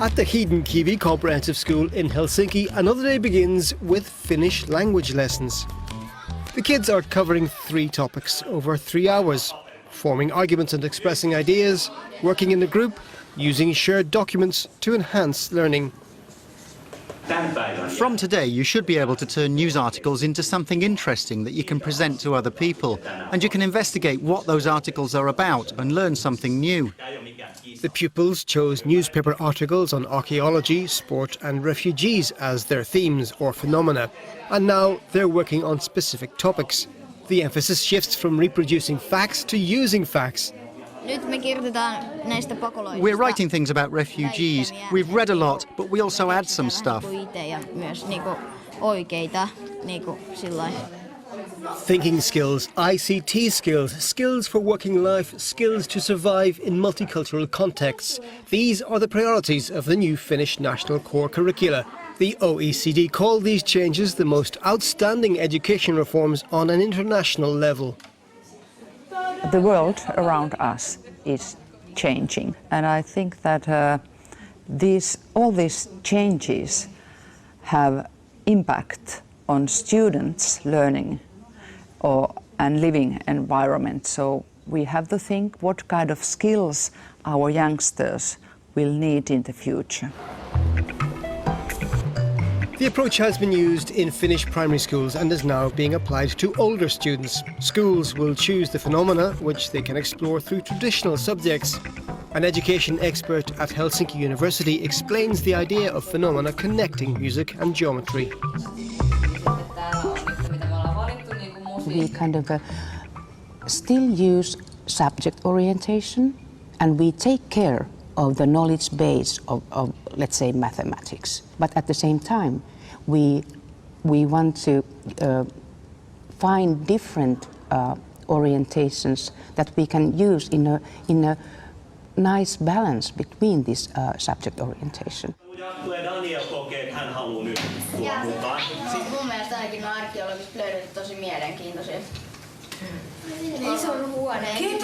At the Hiidenkivi Comprehensive School in Helsinki, another day begins with Finnish language lessons. The kids are covering 3 topics over 3 hours: forming arguments and expressing ideas, working in a group, using shared documents to enhance learning. From today, you should be able to turn news articles into something interesting that you can present to other people, and you can investigate what those articles are about and learn something new. The pupils chose newspaper articles on archaeology, sport and refugees as their themes or phenomena, and now they're working on specific topics. The emphasis shifts from reproducing facts to using facts. We're writing things about refugees. We've read a lot, but we also add some stuff. Thinking skills, ICT skills, skills for working life, skills to survive in multicultural contexts. These are the priorities of the new Finnish National Core Curricula. The OECD call these changes the most outstanding education reforms on an international level. The world around us is changing, and I think that all these changes have impact on students' learning and living environment. So we have to think what kind of skills our youngsters will need in the future. The approach has been used in Finnish primary schools and is now being applied to older students. Schools will choose the phenomena which they can explore through traditional subjects. An education expert at Helsinki University explains the idea of phenomena connecting music and geometry. We kind of still use subject orientation, and we take care of the knowledge base of let's say, mathematics. But at the same time, we want to find different orientations that we can use in a nice balance between this subject orientation. Mun mielestä ainakin nuo arkeologiset löydöt tosi mielenkiintoisia. Ison huoneen.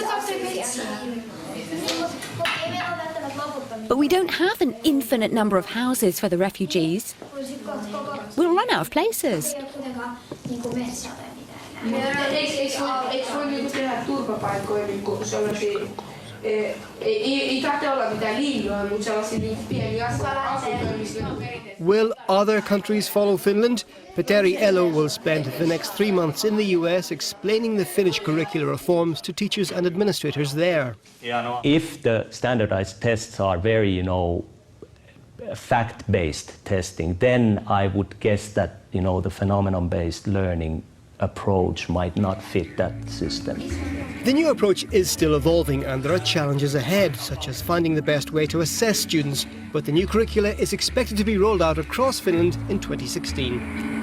But we don't have an infinite number of houses for the refugees. We'll run out of places. Eikö voi tehdä turvapaikkoja sellaisia? Ei tarvitse olla mitään linjoja, mutta sellaisia pieniä asuntoja. Will other countries follow Finland? Petteri Elo will spend the next 3 months in the US explaining the Finnish curricular reforms to teachers and administrators there. If the standardized tests are very, fact-based testing, then I would guess that, the phenomenon-based learning approach might not fit that system. The new approach is still evolving and there are challenges ahead, such as finding the best way to assess students, but the new curricula is expected to be rolled out across Finland in 2016.